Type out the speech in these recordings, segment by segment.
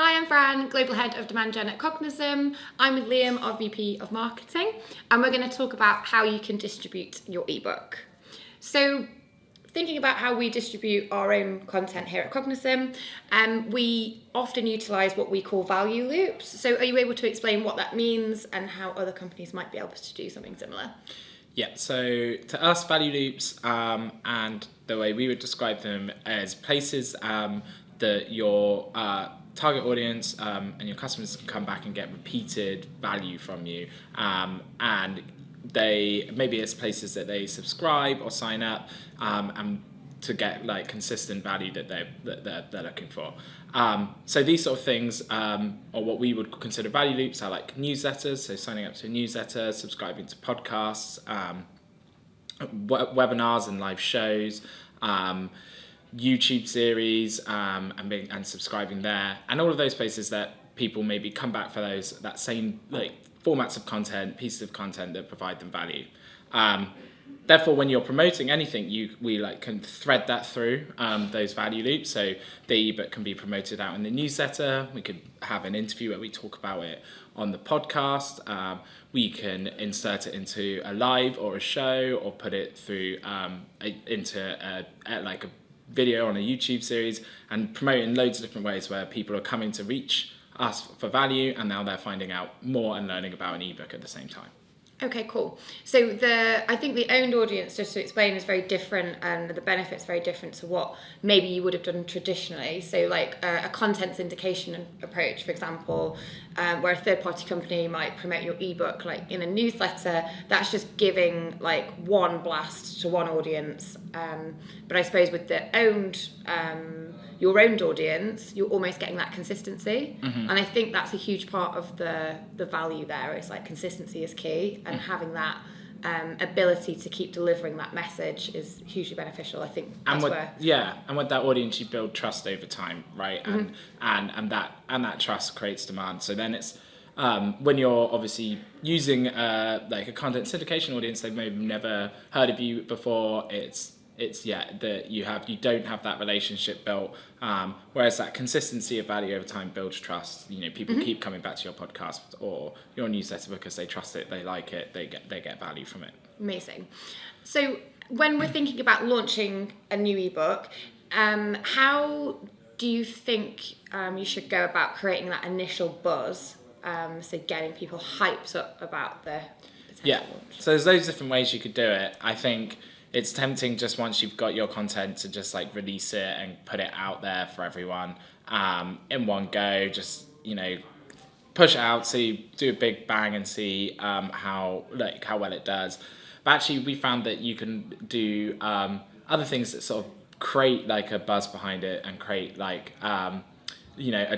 Hi, I'm Fran, Global Head of Demand Gen at Cognism. I'm with Liam, our VP of Marketing, and we're going to talk about how you can distribute your ebook. So, thinking about how we distribute our own content here at Cognism, we often utilise what we call value loops. So, are you able to explain what that means and how other companies might be able to do something similar? Yeah, so to us, value loops and the way we would describe them as places that your target audience and your customers come back and get repeated value from you, and they maybe it's places that they subscribe or sign up and to get like consistent value that they're looking for. So these sort of things, or what we would consider value loops, are like newsletters. So signing up to a newsletter, subscribing to podcasts, webinars and live shows, YouTube series, and subscribing there, and all of those places that people maybe come back for that same like formats of content, pieces of content that provide them value. Therefore, when you're promoting anything, we can thread that through those value loops. So the ebook can be promoted out in the newsletter. We could have an interview where we talk about it on the podcast. We can insert it into a live or a show, or put it through into a video on a YouTube series, and promote in loads of different ways where people are coming to reach us for value, and now they're finding out more and learning about an ebook at the same time. Okay, cool. So I think the owned audience, just to explain, is very different, and the benefits very different to what maybe you would have done traditionally. So like a content syndication approach, for example, where a third-party company might promote your ebook like in a newsletter, that's just giving like one blast to one audience. But I suppose with the your owned audience, you're almost getting that consistency. Mm-hmm. And I think that's a huge part of the value there. It's like consistency is key, and having that ability to keep delivering that message is hugely beneficial. I think that's and with that audience you build trust over time, right? And and that trust creates demand. So then it's when you're obviously using like a content syndication audience, they've maybe never heard of you before. It's that you don't have that relationship built, whereas that consistency of value over time builds trust. People keep coming back to your podcast or your newsletter because they trust it, they like it, they get value from it. Amazing. So when we're thinking about launching a new ebook, how do you think you should go about creating that initial buzz? So getting people hyped up about the potential launch. So there's loads of different ways you could do it. I think it's tempting just once you've got your content to just like release it and put it out there for everyone in one go. Just push it out, see, do a big bang and see how well it does. But actually, we found that you can do other things that sort of create like a buzz behind it and create like a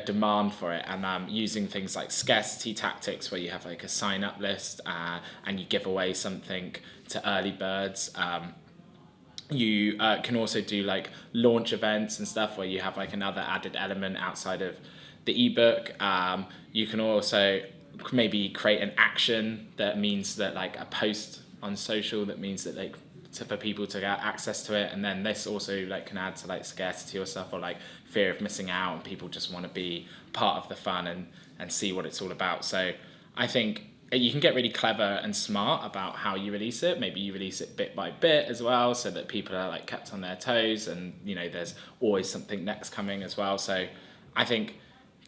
demand for it, and using things like scarcity tactics, where you have like a sign up list and you give away something to early birds. You can also do like launch events and stuff where you have like another added element outside of the ebook. You can also maybe create an action that means that like a post on social that means that for people to get access to it, and then this also like can add to like scarcity or stuff, or like fear of missing out, and people just want to be part of the fun and see what it's all about. So I think you can get really clever and smart about how you release it. Maybe you release it bit by bit as well, so that people are like kept on their toes, and there's always something next coming as well. So I think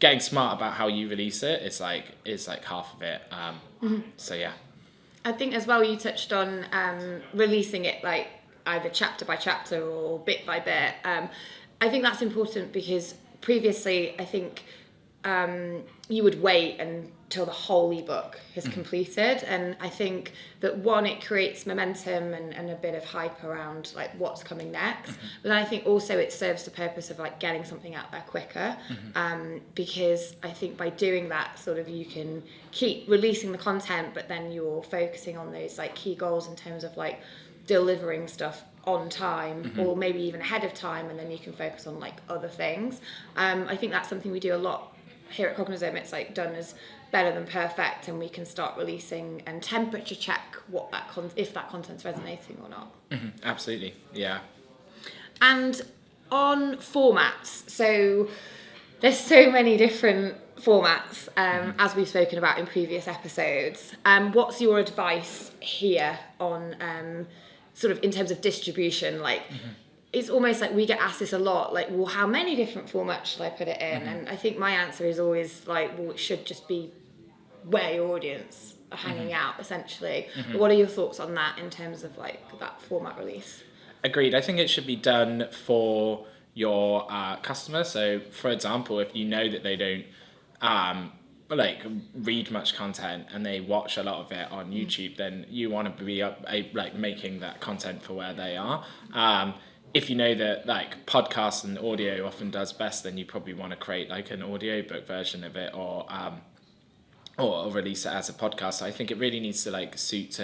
getting smart about how you release it is like half of it. So yeah. I think as well you touched on releasing it like either chapter by chapter or bit by bit. I think that's important because previously I think you would wait until the whole ebook is completed, and I think that it creates momentum and a bit of hype around like what's coming next, but then I think also it serves the purpose of like getting something out there quicker, because I think by doing that sort of you can keep releasing the content, but then you're focusing on those like key goals in terms of like delivering stuff on time, or maybe even ahead of time, and then you can focus on like other things. I think that's something we do a lot here at Cognism. It's like done as better than perfect, and we can start releasing and temperature check what if that content's resonating or not. Absolutely, yeah. And on formats, so there's so many different formats, as we've spoken about in previous episodes. What's your advice here on sort of in terms of distribution? Like, it's almost like we get asked this a lot, like, well, how many different formats should I put it in? And I think my answer is always like, well, it should just be where your audience are hanging out, essentially. But what are your thoughts on that in terms of like that format release? Agreed. I think it should be done for your customer. So, for example, if you know that they don't like read much content and they watch a lot of it on YouTube, then you want to be like making that content for where they are. If you know that like podcasts and audio often does best, then you probably want to create like an audiobook version of it, or release it as a podcast. So I think it really needs to like suit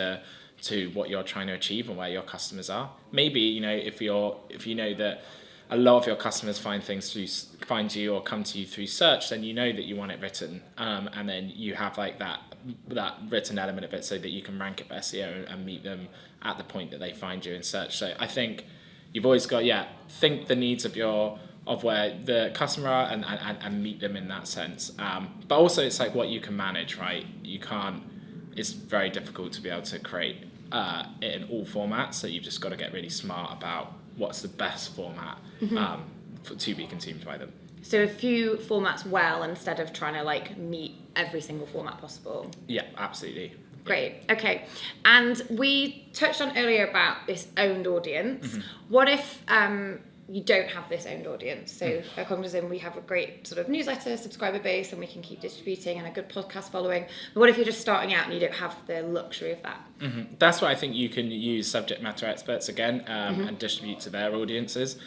to what you're trying to achieve and where your customers are. Maybe, you know, if you know that a lot of your customers find you or come to you through search, then you know that you want it written, and then you have like that written element of it so that you can rank it for SEO and meet them at the point that they find you in search. So I think you've always got think the needs of where the customer are and meet them in that sense. But also it's like what you can manage, right? It's very difficult to be able to create it in all formats, so you've just got to get really smart about what's the best format to be consumed by them. So a few formats well, instead of trying to like meet every single format possible. Yeah, absolutely. Great. Okay. And we touched on earlier about this owned audience. What if you don't have this owned audience? So at Cognism, we have a great sort of newsletter subscriber base, and we can keep distributing, and a good podcast following. But what if you're just starting out and you don't have the luxury of that? That's why I think you can use subject matter experts again, and distribute to their audiences.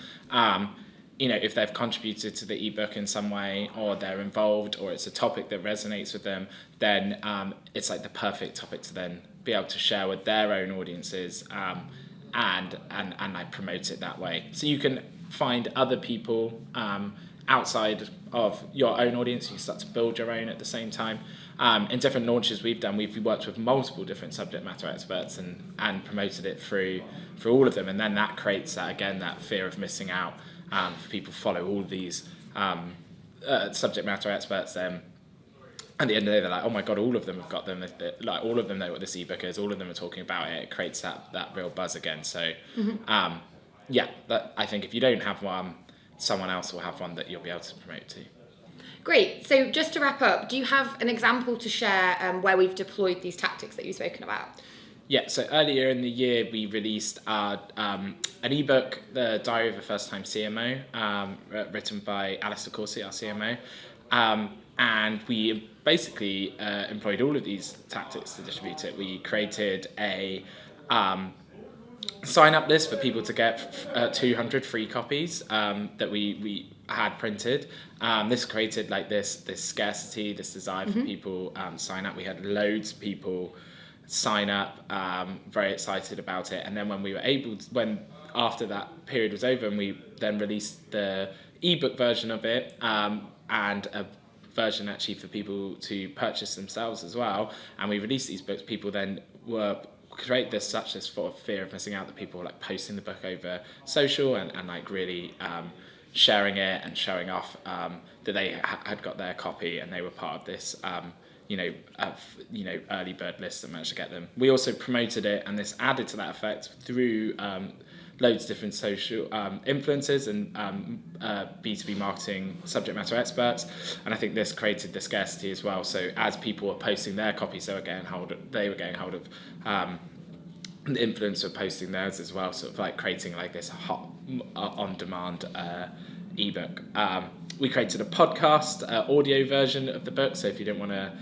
You know, if they've contributed to the ebook in some way, or they're involved, or it's a topic that resonates with them, then it's like the perfect topic to then be able to share with their own audiences, and like promote it that way. So you can find other people outside of your own audience. You can start to build your own at the same time. In different launches we've done, we've worked with multiple different subject matter experts and promoted it through all of them, and then that creates that fear of missing out. People follow all of these subject matter experts, then at the end of the day they're like, oh my god, all of them have got them, like all of them know what this ebook is, all of them are talking about it. It creates that real buzz again. So I think if you don't have one, someone else will have one that you'll be able to promote to. Great. So just to wrap up, do you have an example to share where we've deployed these tactics that you've spoken about? Yeah, so earlier in the year we released an ebook, The Diary of a First Time CMO, written by Alice DeCourcy, our CMO, and we basically employed all of these tactics to distribute it. We created a sign-up list for people to get 200 free copies that we had printed. This created like this scarcity, this desire for people sign up. We had loads of people sign up, very excited about it. And then when we were able to, after that period was over, and we then released the ebook version of it, and a version actually for people to purchase themselves as well, and we released these books, people then create this sort of fear of missing out, that people were like posting the book over social and like really sharing it and showing off that they had got their copy, and they were part of this early bird list that managed to get them. We also promoted it, and this added to that effect through loads of different social influencers and B2B marketing subject matter experts, and I think this created the scarcity as well. So as people were posting their copies, they were getting hold of the influencer posting theirs as well, sort of like creating like this hot on-demand ebook. We created a podcast audio version of the book, so if you didn't want to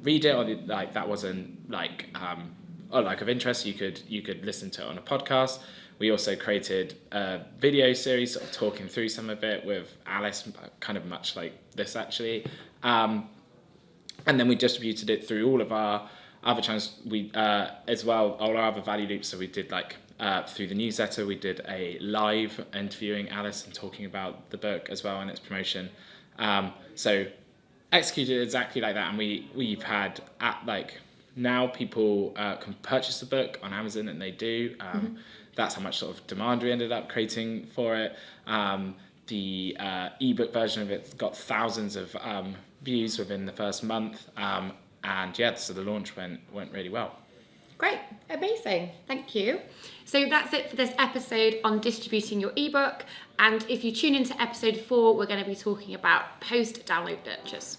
read it, or like that wasn't like of interest, you could listen to it on a podcast. We also created a video series sort of talking through some of it with Alice, kind of much like this actually, and then we distributed it through all of our other channels. We as well, all our other value loops. So we did like through the newsletter, we did a live interviewing Alice and talking about the book as well and its promotion. So executed exactly like that, and we've had now people can purchase the book on Amazon, and they do. That's how much sort of demand we ended up creating for it. The ebook version of it got thousands of views within the first month, and yeah, so the launch went really well. Great, amazing, thank you. So that's it for this episode on distributing your ebook, and if you tune into episode 4, we're going to be talking about post-download nurtures.